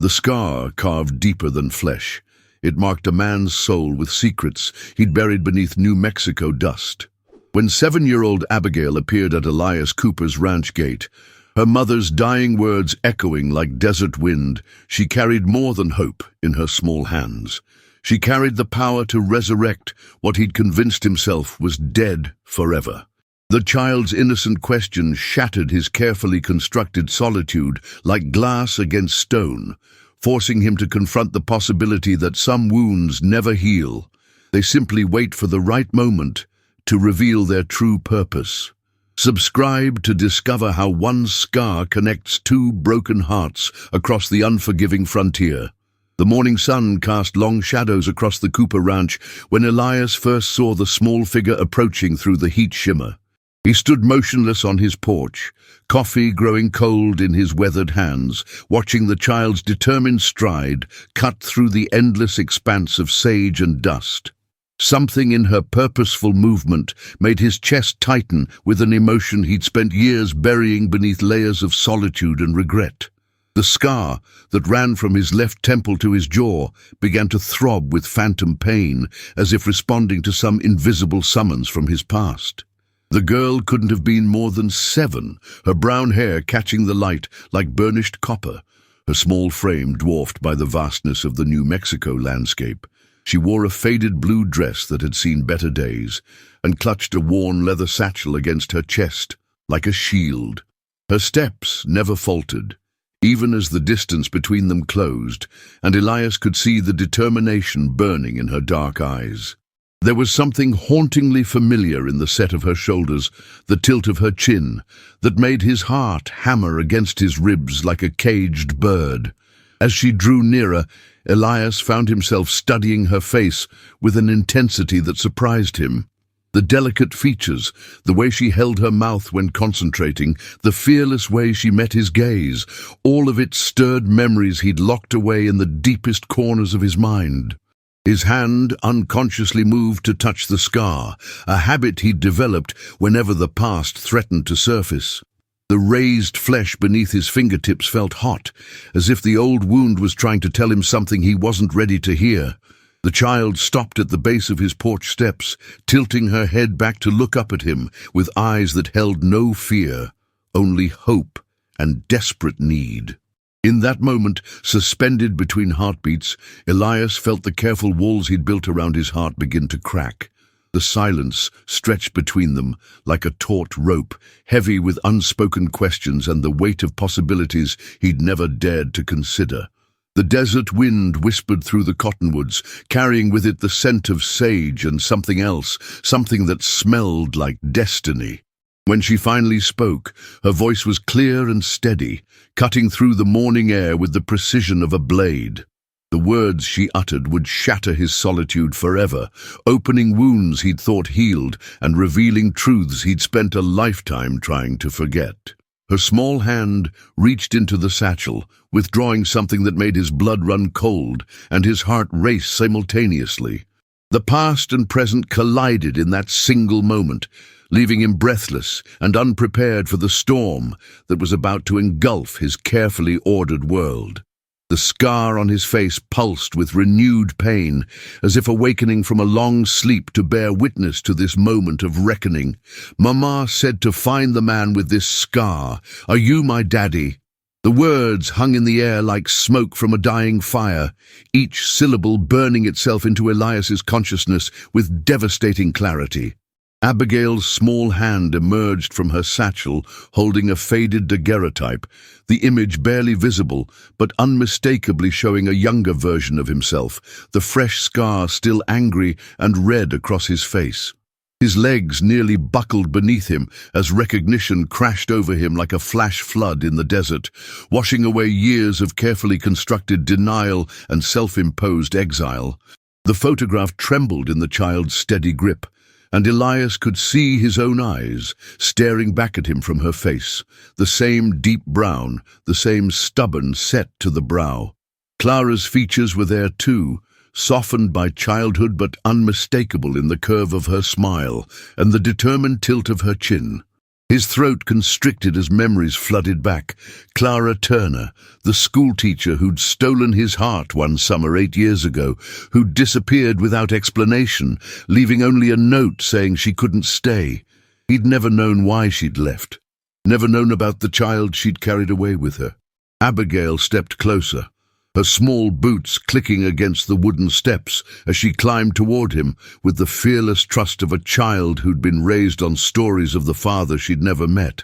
The scar carved deeper than flesh. It marked a man's soul with secrets he'd buried beneath New Mexico dust. When 7-year-old Abigail appeared at Elias Cooper's ranch gate, her mother's dying words echoing like desert wind, she carried more than hope in her small hands. She carried the power to resurrect what he'd convinced himself was dead forever. The child's innocent question shattered his carefully constructed solitude like glass against stone, forcing him to confront the possibility that some wounds never heal. They simply wait for the right moment to reveal their true purpose. Subscribe to discover how one scar connects two broken hearts across the unforgiving frontier. The morning sun cast long shadows across the Cooper Ranch when Elias first saw the small figure approaching through the heat shimmer. He stood motionless on his porch, coffee growing cold in his weathered hands, watching the child's determined stride cut through the endless expanse of sage and dust. Something in her purposeful movement made his chest tighten with an emotion he'd spent years burying beneath layers of solitude and regret. The scar that ran from his left temple to his jaw began to throb with phantom pain, as if responding to some invisible summons from his past. The girl couldn't have been more than 7, her brown hair catching the light like burnished copper, her small frame dwarfed by the vastness of the New Mexico landscape. She wore a faded blue dress that had seen better days, and clutched a worn leather satchel against her chest, like a shield. Her steps never faltered, even as the distance between them closed, and Elias could see the determination burning in her dark eyes. There was something hauntingly familiar in the set of her shoulders, the tilt of her chin, that made his heart hammer against his ribs like a caged bird. As she drew nearer, Elias found himself studying her face with an intensity that surprised him. The delicate features, the way she held her mouth when concentrating, the fearless way she met his gaze, all of it stirred memories he'd locked away in the deepest corners of his mind. His hand unconsciously moved to touch the scar, a habit he'd developed whenever the past threatened to surface. The raised flesh beneath his fingertips felt hot, as if the old wound was trying to tell him something he wasn't ready to hear. The child stopped at the base of his porch steps, tilting her head back to look up at him with eyes that held no fear, only hope and desperate need. In that moment, suspended between heartbeats, Elias felt the careful walls he'd built around his heart begin to crack. The silence stretched between them like a taut rope, heavy with unspoken questions and the weight of possibilities he'd never dared to consider. The desert wind whispered through the cottonwoods, carrying with it the scent of sage and something else, something that smelled like destiny. When she finally spoke, her voice was clear and steady, cutting through the morning air with the precision of a blade. The words she uttered would shatter his solitude forever, opening wounds he'd thought healed and revealing truths he'd spent a lifetime trying to forget. Her small hand reached into the satchel, withdrawing something that made his blood run cold and his heart race simultaneously. The past and present collided in that single moment, leaving him breathless and unprepared for the storm that was about to engulf his carefully ordered world. The scar on his face pulsed with renewed pain, as if awakening from a long sleep to bear witness to this moment of reckoning. "Mama said to find the man with this scar. Are you my daddy?" The words hung in the air like smoke from a dying fire, each syllable burning itself into Elias's consciousness with devastating clarity. Abigail's small hand emerged from her satchel, holding a faded daguerreotype, the image barely visible, but unmistakably showing a younger version of himself, the fresh scar still angry and red across his face. His legs nearly buckled beneath him as recognition crashed over him like a flash flood in the desert, washing away years of carefully constructed denial and self-imposed exile. The photograph trembled in the child's steady grip, and Elias could see his own eyes staring back at him from her face, the same deep brown, the same stubborn set to the brow. Clara's features were there too, softened by childhood but unmistakable in the curve of her smile and the determined tilt of her chin. His throat constricted as memories flooded back. Clara Turner, the schoolteacher who'd stolen his heart one summer 8 years ago, who'd disappeared without explanation, leaving only a note saying she couldn't stay. He'd never known why she'd left, never known about the child she'd carried away with her. Abigail stepped closer, her small boots clicking against the wooden steps as she climbed toward him with the fearless trust of a child who'd been raised on stories of the father she'd never met.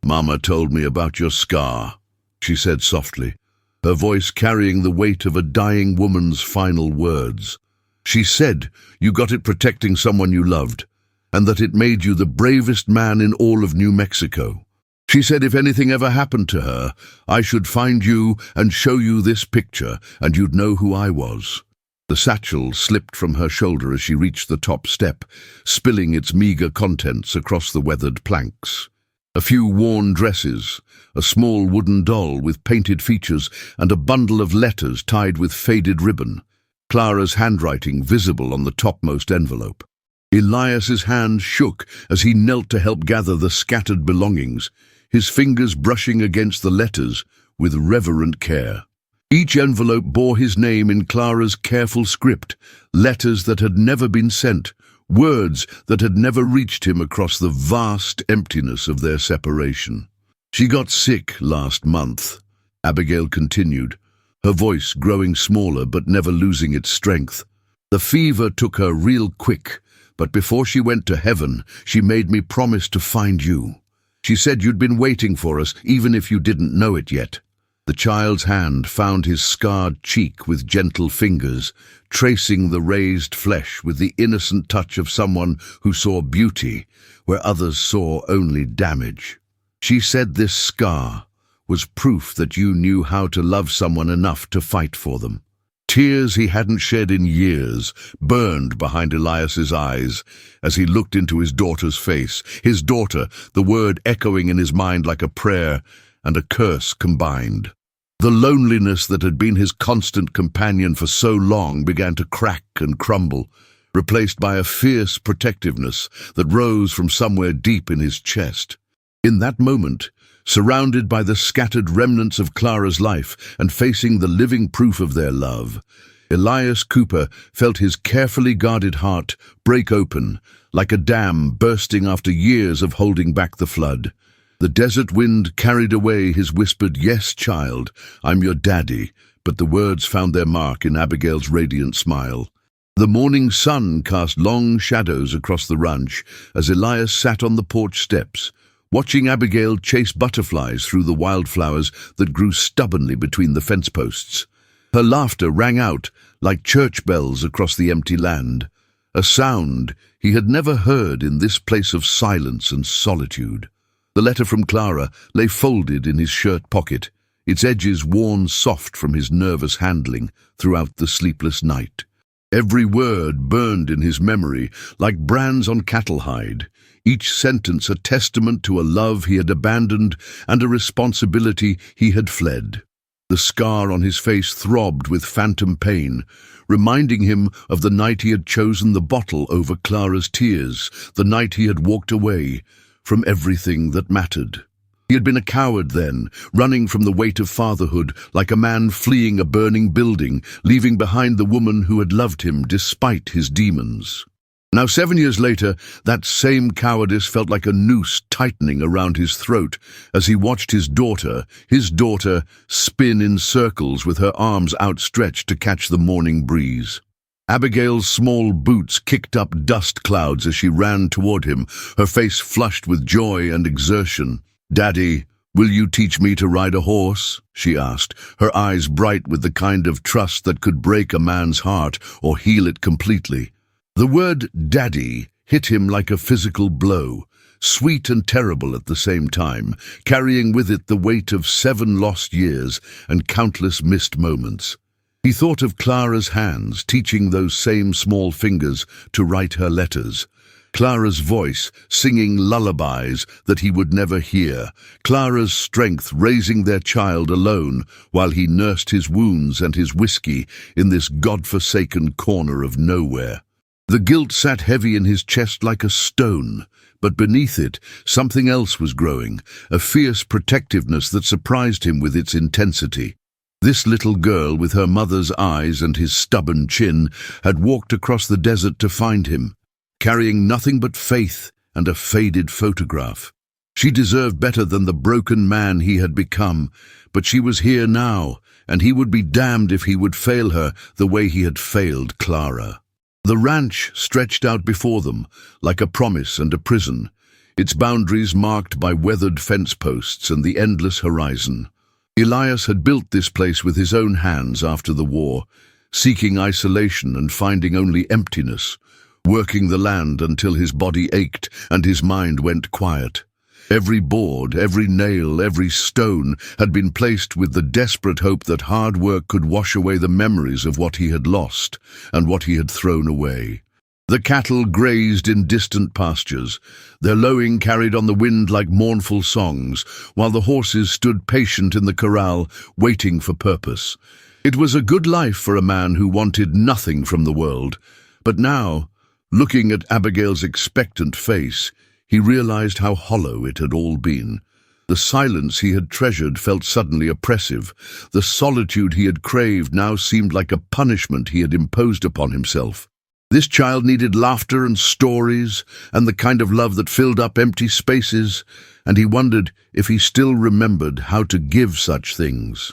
"Mama told me about your scar," she said softly, her voice carrying the weight of a dying woman's final words. "She said you got it protecting someone you loved, and that it made you the bravest man in all of New Mexico. She said if anything ever happened to her, I should find you and show you this picture, and you'd know who I was." The satchel slipped from her shoulder as she reached the top step, spilling its meager contents across the weathered planks. A few worn dresses, a small wooden doll with painted features, and a bundle of letters tied with faded ribbon. Clara's handwriting visible on the topmost envelope. Elias's hand shook as he knelt to help gather the scattered belongings, his fingers brushing against the letters with reverent care. Each envelope bore his name in Clara's careful script, letters that had never been sent, words that had never reached him across the vast emptiness of their separation. "She got sick last month," Abigail continued, her voice growing smaller but never losing its strength. "The fever took her real quick, but before she went to heaven, she made me promise to find you. She said you'd been waiting for us, even if you didn't know it yet." The child's hand found his scarred cheek with gentle fingers, tracing the raised flesh with the innocent touch of someone who saw beauty where others saw only damage. "She said this scar was proof that you knew how to love someone enough to fight for them." Tears he hadn't shed in years burned behind Elias's eyes as he looked into his daughter's face. His daughter, the word echoing in his mind like a prayer and a curse combined. The loneliness that had been his constant companion for so long began to crack and crumble, replaced by a fierce protectiveness that rose from somewhere deep in his chest. In that moment, surrounded by the scattered remnants of Clara's life and facing the living proof of their love, Elias Cooper felt his carefully guarded heart break open, like a dam bursting after years of holding back the flood. The desert wind carried away his whispered, "Yes, child, I'm your daddy," but the words found their mark in Abigail's radiant smile. The morning sun cast long shadows across the ranch as Elias sat on the porch steps, watching Abigail chase butterflies through the wildflowers that grew stubbornly between the fence posts. Her laughter rang out like church bells across the empty land, a sound he had never heard in this place of silence and solitude. The letter from Clara lay folded in his shirt pocket, its edges worn soft from his nervous handling throughout the sleepless night. Every word burned in his memory like brands on cattle hide, each sentence a testament to a love he had abandoned and a responsibility he had fled. The scar on his face throbbed with phantom pain, reminding him of the night he had chosen the bottle over Clara's tears, the night he had walked away from everything that mattered. He had been a coward then, running from the weight of fatherhood like a man fleeing a burning building, leaving behind the woman who had loved him despite his demons. Now 7 years later, that same cowardice felt like a noose tightening around his throat as he watched his daughter, spin in circles with her arms outstretched to catch the morning breeze. Abigail's small boots kicked up dust clouds as she ran toward him, her face flushed with joy and exertion. "Daddy, will you teach me to ride a horse?" she asked, her eyes bright with the kind of trust that could break a man's heart or heal it completely. The word "daddy" hit him like a physical blow, sweet and terrible at the same time, carrying with it the weight of 7 lost years and countless missed moments. He thought of Clara's hands teaching those same small fingers to write her letters, Clara's voice singing lullabies that he would never hear, Clara's strength raising their child alone while he nursed his wounds and his whiskey in this God-forsaken corner of nowhere. The guilt sat heavy in his chest like a stone, But beneath it, something else was growing, a fierce protectiveness that surprised him with its intensity. This little girl, with her mother's eyes and his stubborn chin, had walked across the desert to find him, carrying nothing but faith and a faded photograph. She deserved better than the broken man he had become, but she was here now, and he would be damned if he would fail her the way he had failed Clara. The ranch stretched out before them, like a promise and a prison, its boundaries marked by weathered fence posts and the endless horizon. Elias had built this place with his own hands after the war, seeking isolation and finding only emptiness, working the land until his body ached and his mind went quiet. Every board, every nail, every stone had been placed with the desperate hope that hard work could wash away the memories of what he had lost and what he had thrown away. The cattle grazed in distant pastures, their lowing carried on the wind like mournful songs, while the horses stood patient in the corral, waiting for purpose. It was a good life for a man who wanted nothing from the world. But now, looking at Abigail's expectant face, he realized how hollow it had all been. The silence he had treasured felt suddenly oppressive. The solitude he had craved now seemed like a punishment he had imposed upon himself. This child needed laughter and stories, and the kind of love that filled up empty spaces, and he wondered if he still remembered how to give such things.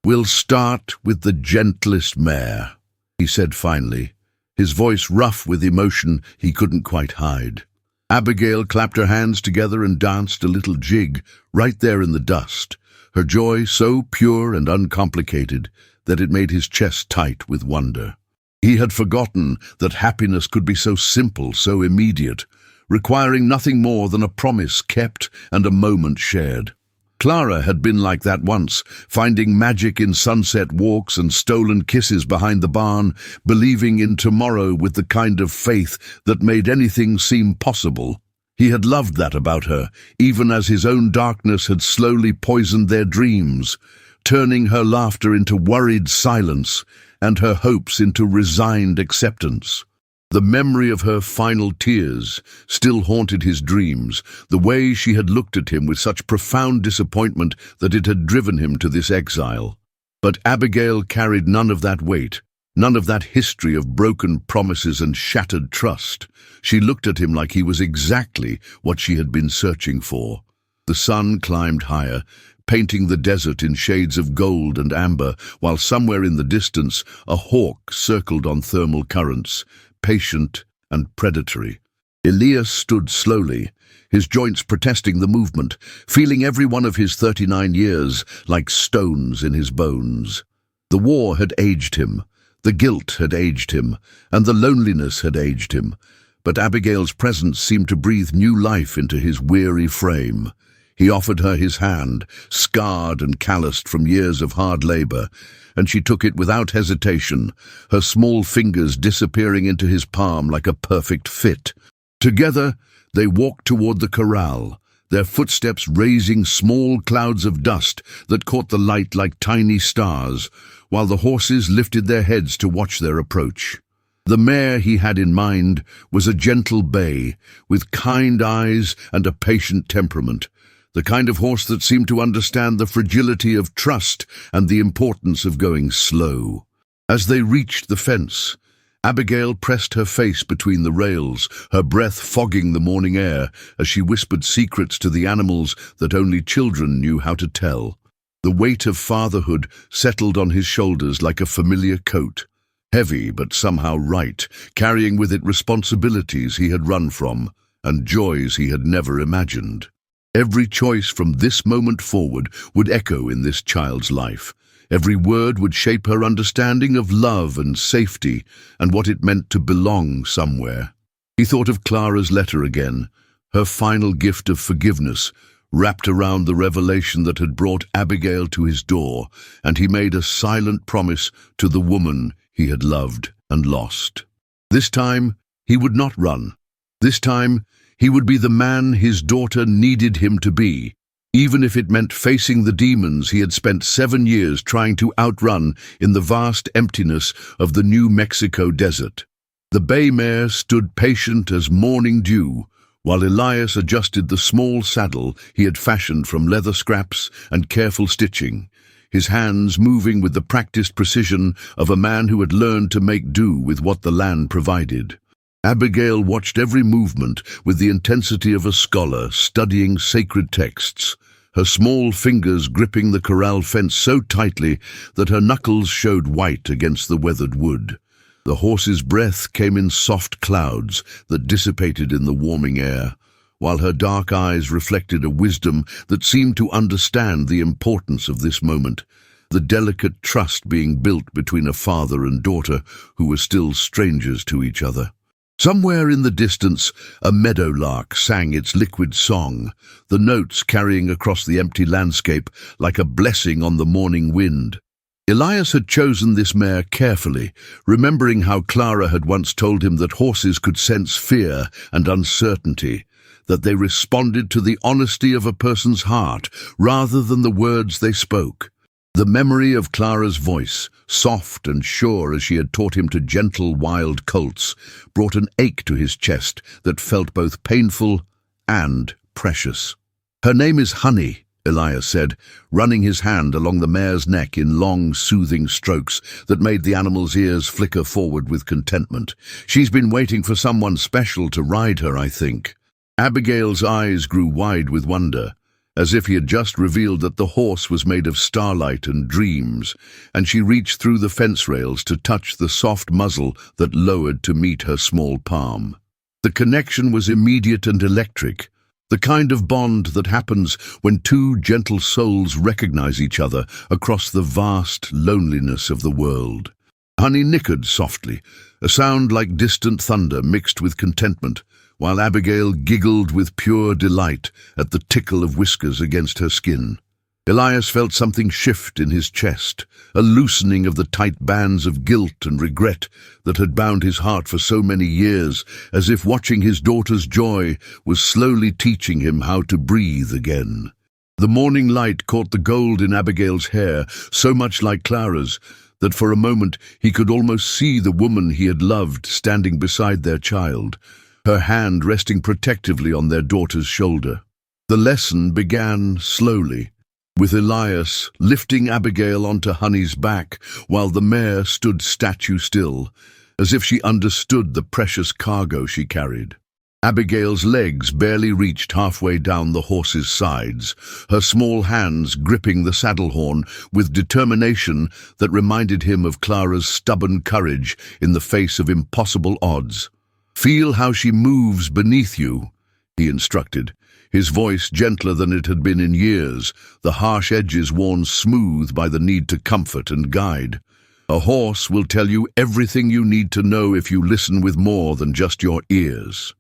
"We'll start with the gentlest mare," he said finally, his voice rough with emotion he couldn't quite hide. Abigail clapped her hands together and danced a little jig right there in the dust, her joy so pure and uncomplicated that it made his chest tight with wonder. He had forgotten that happiness could be so simple, so immediate, requiring nothing more than a promise kept and a moment shared. Clara had been like that once, finding magic in sunset walks and stolen kisses behind the barn, believing in tomorrow with the kind of faith that made anything seem possible. He had loved that about her, even as his own darkness had slowly poisoned their dreams, turning her laughter into worried silence and her hopes into resigned acceptance. The memory of her final tears still haunted his dreams, the way she had looked at him with such profound disappointment that it had driven him to this exile. But Abigail carried none of that weight, none of that history of broken promises and shattered trust. She looked at him like he was exactly what she had been searching for. The sun climbed higher, painting the desert in shades of gold and amber, while somewhere in the distance a hawk circled on thermal currents, patient and predatory. Elias stood slowly, his joints protesting the movement, feeling every one of his 39 years like stones in his bones. The war had aged him, the guilt had aged him, and the loneliness had aged him, but Abigail's presence seemed to breathe new life into his weary frame. He offered her his hand, scarred and calloused from years of hard labor, and she took it without hesitation, her small fingers disappearing into his palm like a perfect fit. Together, they walked toward the corral, their footsteps raising small clouds of dust that caught the light like tiny stars, while the horses lifted their heads to watch their approach. The mare he had in mind was a gentle bay, with kind eyes and a patient temperament, the kind of horse that seemed to understand the fragility of trust and the importance of going slow. As they reached the fence, Abigail pressed her face between the rails, her breath fogging the morning air as she whispered secrets to the animals that only children knew how to tell. The weight of fatherhood settled on his shoulders like a familiar coat, heavy but somehow right, carrying with it responsibilities he had run from and joys he had never imagined. Every choice from this moment forward would echo in this child's life. Every word would shape her understanding of love and safety and what it meant to belong somewhere. He thought of Clara's letter again, her final gift of forgiveness, wrapped around the revelation that had brought Abigail to his door, and he made a silent promise to the woman he had loved and lost. This time, he would not run. This time, he would be the man his daughter needed him to be, even if it meant facing the demons he had spent 7 years trying to outrun in the vast emptiness of the New Mexico desert. The bay mare stood patient as morning dew, while Elias adjusted the small saddle he had fashioned from leather scraps and careful stitching, his hands moving with the practiced precision of a man who had learned to make do with what the land provided. Abigail watched every movement with the intensity of a scholar studying sacred texts, her small fingers gripping the corral fence so tightly that her knuckles showed white against the weathered wood. The horse's breath came in soft clouds that dissipated in the warming air, while her dark eyes reflected a wisdom that seemed to understand the importance of this moment, the delicate trust being built between a father and daughter who were still strangers to each other. Somewhere in the distance, a meadowlark sang its liquid song, the notes carrying across the empty landscape like a blessing on the morning wind. Elias had chosen this mare carefully, remembering how Clara had once told him that horses could sense fear and uncertainty, that they responded to the honesty of a person's heart rather than the words they spoke. The memory of Clara's voice, soft and sure as she had taught him to gentle wild colts, brought an ache to his chest that felt both painful and precious. "Her name is Honey," Elias said, running his hand along the mare's neck in long, soothing strokes that made the animal's ears flicker forward with contentment. "She's been waiting for someone special to ride her, I think." Abigail's eyes grew wide with wonder, as if he had just revealed that the horse was made of starlight and dreams, and she reached through the fence rails to touch the soft muzzle that lowered to meet her small palm. The connection was immediate and electric, the kind of bond that happens when two gentle souls recognize each other across the vast loneliness of the world. Honey nickered softly, a sound like distant thunder mixed with contentment, while Abigail giggled with pure delight at the tickle of whiskers against her skin. Elias felt something shift in his chest, a loosening of the tight bands of guilt and regret that had bound his heart for so many years, as if watching his daughter's joy was slowly teaching him how to breathe again. The morning light caught the gold in Abigail's hair, so much like Clara's, that for a moment he could almost see the woman he had loved standing beside their child, her hand resting protectively on their daughter's shoulder. The lesson began slowly, with Elias lifting Abigail onto Honey's back while the mare stood statue still, as if she understood the precious cargo she carried. Abigail's legs barely reached halfway down the horse's sides, her small hands gripping the saddle horn with determination that reminded him of Clara's stubborn courage in the face of impossible odds. "Feel how she moves beneath you," he instructed, his voice gentler than it had been in years, the harsh edges worn smooth by the need to comfort and guide. "A horse will tell you everything you need to know if you listen with more than just your ears."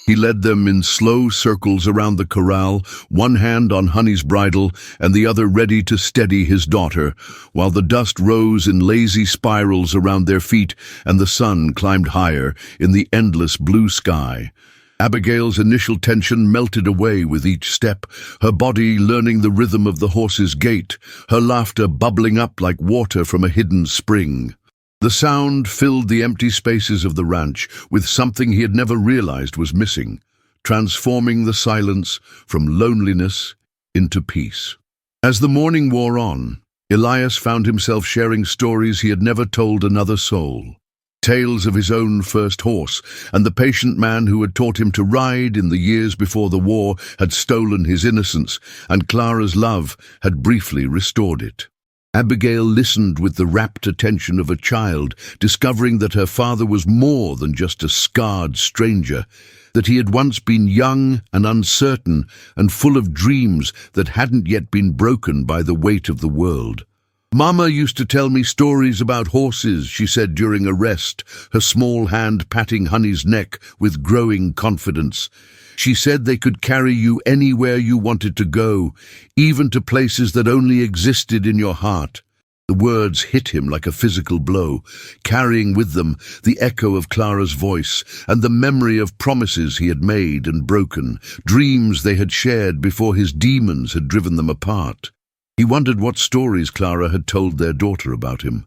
He led them in slow circles around the corral, one hand on Honey's bridle and the other ready to steady his daughter, while the dust rose in lazy spirals around their feet and the sun climbed higher in the endless blue sky. Abigail's initial tension melted away with each step, her body learning the rhythm of the horse's gait, her laughter bubbling up like water from a hidden spring. The sound filled the empty spaces of the ranch with something he had never realized was missing, transforming the silence from loneliness into peace. As the morning wore on, Elias found himself sharing stories he had never told another soul. Tales of his own first horse, and the patient man who had taught him to ride in the years before the war had stolen his innocence, and Clara's love had briefly restored it. Abigail listened with the rapt attention of a child, discovering that her father was more than just a scarred stranger, that he had once been young and uncertain and full of dreams that hadn't yet been broken by the weight of the world. "Mama used to tell me stories about horses," she said during a rest, her small hand patting Honey's neck with growing confidence. "She said they could carry you anywhere you wanted to go, even to places that only existed in your heart." The words hit him like a physical blow, carrying with them the echo of Clara's voice and the memory of promises he had made and broken, dreams they had shared before his demons had driven them apart. He wondered what stories Clara had told their daughter about him,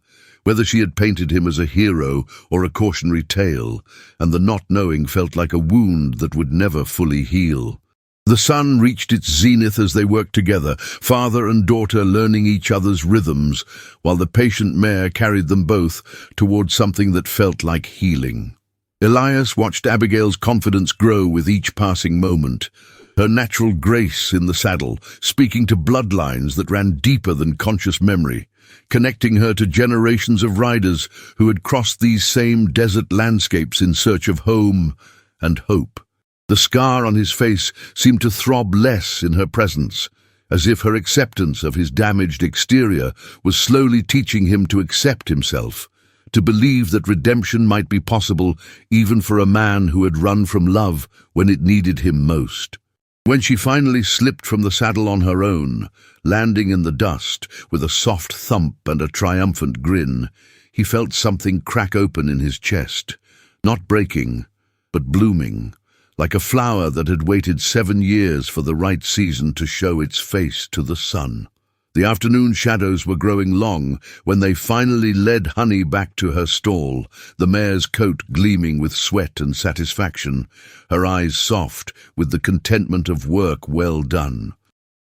whether she had painted him as a hero or a cautionary tale, and the not knowing felt like a wound that would never fully heal. The sun reached its zenith as they worked together, father and daughter learning each other's rhythms, while the patient mare carried them both towards something that felt like healing. Elias watched Abigail's confidence grow with each passing moment, her natural grace in the saddle, speaking to bloodlines that ran deeper than conscious memory, connecting her to generations of riders who had crossed these same desert landscapes in search of home and hope. The scar on his face seemed to throb less in her presence, as if her acceptance of his damaged exterior was slowly teaching him to accept himself, to believe that redemption might be possible even for a man who had run from love when it needed him most. When she finally slipped from the saddle on her own, landing in the dust with a soft thump and a triumphant grin, he felt something crack open in his chest, not breaking, but blooming, like a flower that had waited 7 years for the right season to show its face to the sun. The afternoon shadows were growing long when they finally led Honey back to her stall, the mare's coat gleaming with sweat and satisfaction, her eyes soft with the contentment of work well done.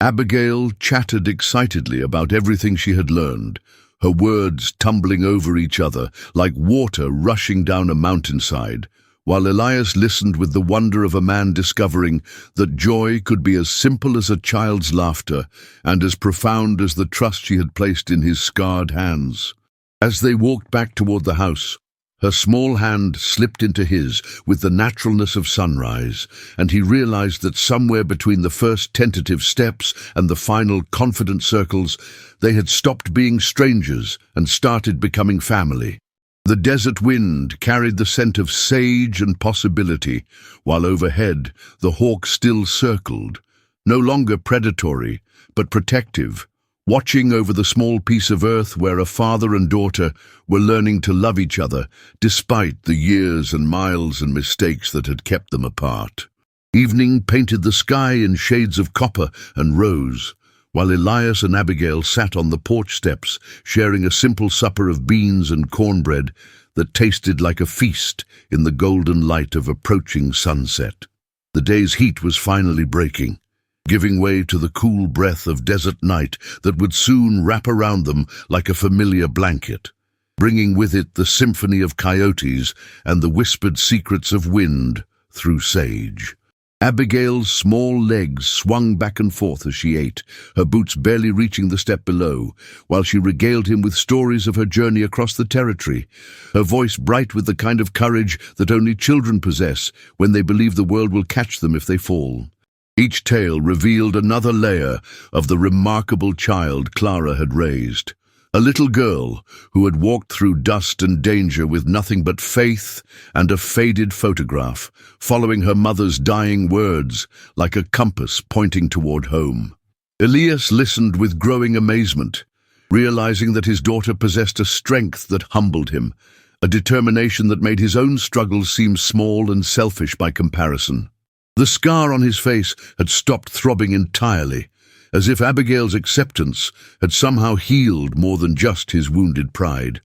Abigail chattered excitedly about everything she had learned, her words tumbling over each other like water rushing down a mountainside, while Elias listened with the wonder of a man discovering that joy could be as simple as a child's laughter and as profound as the trust she had placed in his scarred hands. As they walked back toward the house, her small hand slipped into his with the naturalness of sunrise, and he realized that somewhere between the first tentative steps and the final confident circles, they had stopped being strangers and started becoming family. The desert wind carried the scent of sage and possibility, while overhead the hawk still circled, no longer predatory, but protective, watching over the small piece of earth where a father and daughter were learning to love each other, despite the years and miles and mistakes that had kept them apart. Evening painted the sky in shades of copper and rose, while Elias and Abigail sat on the porch steps, sharing a simple supper of beans and cornbread that tasted like a feast in the golden light of approaching sunset. The day's heat was finally breaking, giving way to the cool breath of desert night that would soon wrap around them like a familiar blanket, bringing with it the symphony of coyotes and the whispered secrets of wind through sage. Abigail's small legs swung back and forth as she ate, her boots barely reaching the step below, while she regaled him with stories of her journey across the territory, her voice bright with the kind of courage that only children possess when they believe the world will catch them if they fall. Each tale revealed another layer of the remarkable child Clara had raised. A little girl who had walked through dust and danger with nothing but faith and a faded photograph, following her mother's dying words like a compass pointing toward home. Elias listened with growing amazement, realizing that his daughter possessed a strength that humbled him, a determination that made his own struggles seem small and selfish by comparison. The scar on his face had stopped throbbing entirely, as if Abigail's acceptance had somehow healed more than just his wounded pride.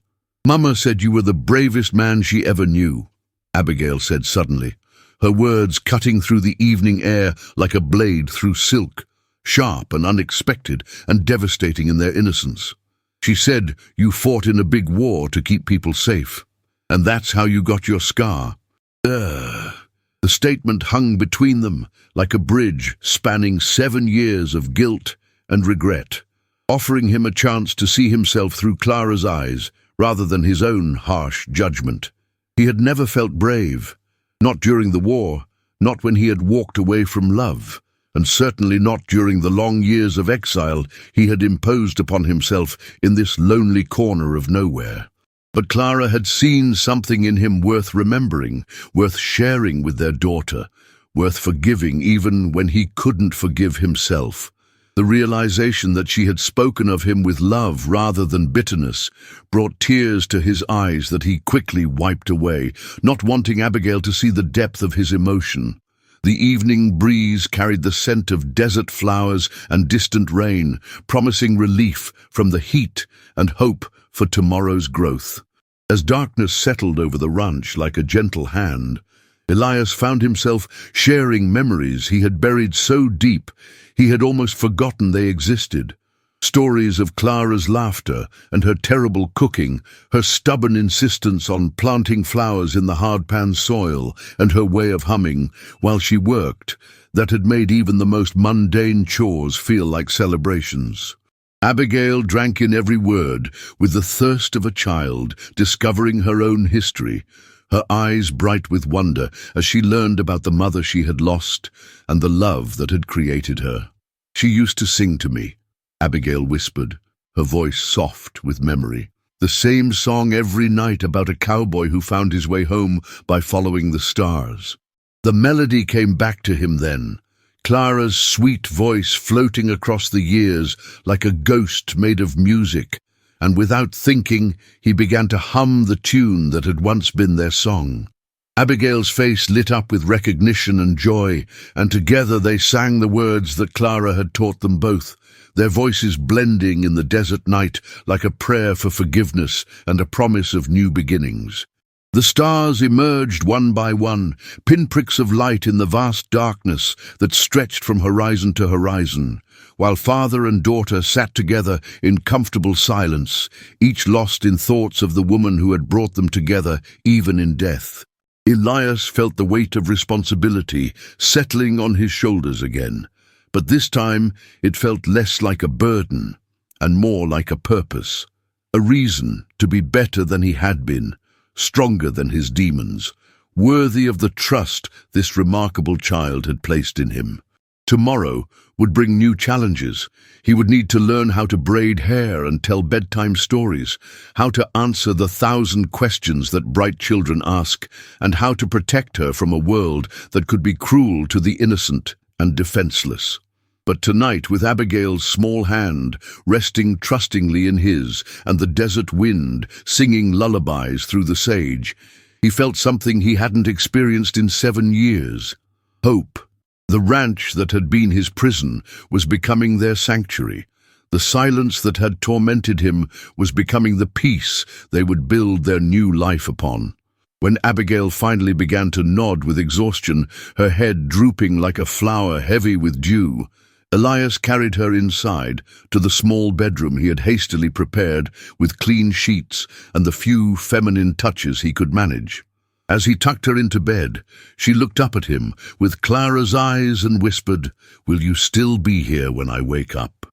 "Mama said you were the bravest man she ever knew," Abigail said suddenly, her words cutting through the evening air like a blade through silk, sharp and unexpected and devastating in their innocence. "She said you fought in a big war to keep people safe, and that's how you got your scar." The statement hung between them like a bridge spanning 7 years of guilt and regret, offering him a chance to see himself through Clara's eyes rather than his own harsh judgment. He had never felt brave, not during the war, not when he had walked away from love, and certainly not during the long years of exile he had imposed upon himself in this lonely corner of nowhere. But Clara had seen something in him worth remembering, worth sharing with their daughter, worth forgiving even when he couldn't forgive himself. The realization that she had spoken of him with love rather than bitterness brought tears to his eyes that he quickly wiped away, not wanting Abigail to see the depth of his emotion. The evening breeze carried the scent of desert flowers and distant rain, promising relief from the heat and hope for tomorrow's growth. As darkness settled over the ranch like a gentle hand, Elias found himself sharing memories he had buried so deep he had almost forgotten they existed. Stories of Clara's laughter and her terrible cooking, her stubborn insistence on planting flowers in the hard-pan soil, and her way of humming while she worked, that had made even the most mundane chores feel like celebrations. Abigail drank in every word with the thirst of a child discovering her own history, her eyes bright with wonder as she learned about the mother she had lost and the love that had created her. "She used to sing to me," Abigail whispered, her voice soft with memory. "The same song every night about a cowboy who found his way home by following the stars." The melody came back to him then, Clara's sweet voice floating across the years like a ghost made of music, and without thinking, he began to hum the tune that had once been their song. Abigail's face lit up with recognition and joy, and together they sang the words that Clara had taught them both, their voices blending in the desert night like a prayer for forgiveness and a promise of new beginnings. The stars emerged one by one, pinpricks of light in the vast darkness that stretched from horizon to horizon, while father and daughter sat together in comfortable silence, each lost in thoughts of the woman who had brought them together even in death. Elias felt the weight of responsibility settling on his shoulders again, but this time it felt less like a burden and more like a purpose, a reason to be better than he had been, stronger than his demons, worthy of the trust this remarkable child had placed in him. Tomorrow would bring new challenges. He would need to learn how to braid hair and tell bedtime stories, how to answer the 1,000 questions that bright children ask, and how to protect her from a world that could be cruel to the innocent and defenseless. But tonight, with Abigail's small hand resting trustingly in his and the desert wind singing lullabies through the sage, he felt something he hadn't experienced in 7 years. Hope. The ranch that had been his prison was becoming their sanctuary. The silence that had tormented him was becoming the peace they would build their new life upon. When Abigail finally began to nod with exhaustion, her head drooping like a flower heavy with dew, Elias carried her inside to the small bedroom he had hastily prepared with clean sheets and the few feminine touches he could manage. As he tucked her into bed, she looked up at him with Clara's eyes and whispered, "Will you still be here when I wake up?"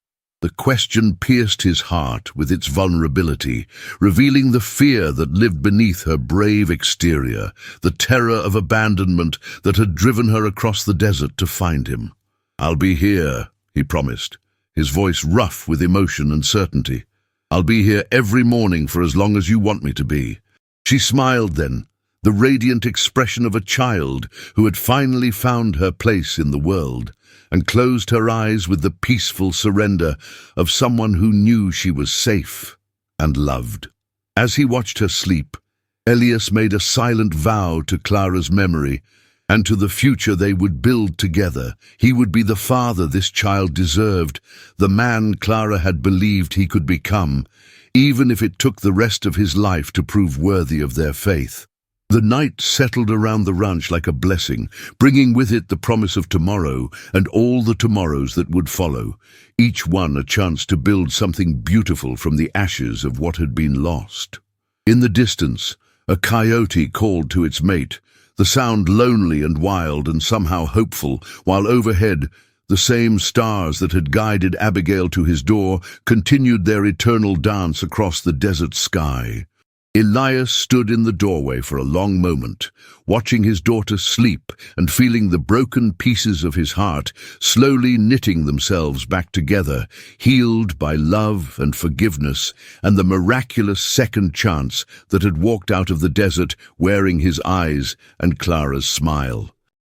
The question pierced his heart with its vulnerability, revealing the fear that lived beneath her brave exterior, the terror of abandonment that had driven her across the desert to find him. "I'll be here," he promised, his voice rough with emotion and certainty. "I'll be here every morning for as long as you want me to be." She smiled then, the radiant expression of a child who had finally found her place in the world, and closed her eyes with the peaceful surrender of someone who knew she was safe and loved. As he watched her sleep, Elias made a silent vow to Clara's memory and to the future they would build together. He would be the father this child deserved, the man Clara had believed he could become, even if it took the rest of his life to prove worthy of their faith. The night settled around the ranch like a blessing, bringing with it the promise of tomorrow and all the tomorrows that would follow, each one a chance to build something beautiful from the ashes of what had been lost. In the distance, a coyote called to its mate, the sound lonely and wild and somehow hopeful, while overhead, the same stars that had guided Abigail to his door continued their eternal dance across the desert sky. Elias stood in the doorway for a long moment, watching his daughter sleep and feeling the broken pieces of his heart slowly knitting themselves back together, healed by love and forgiveness and the miraculous second chance that had walked out of the desert wearing his eyes and Clara's smile.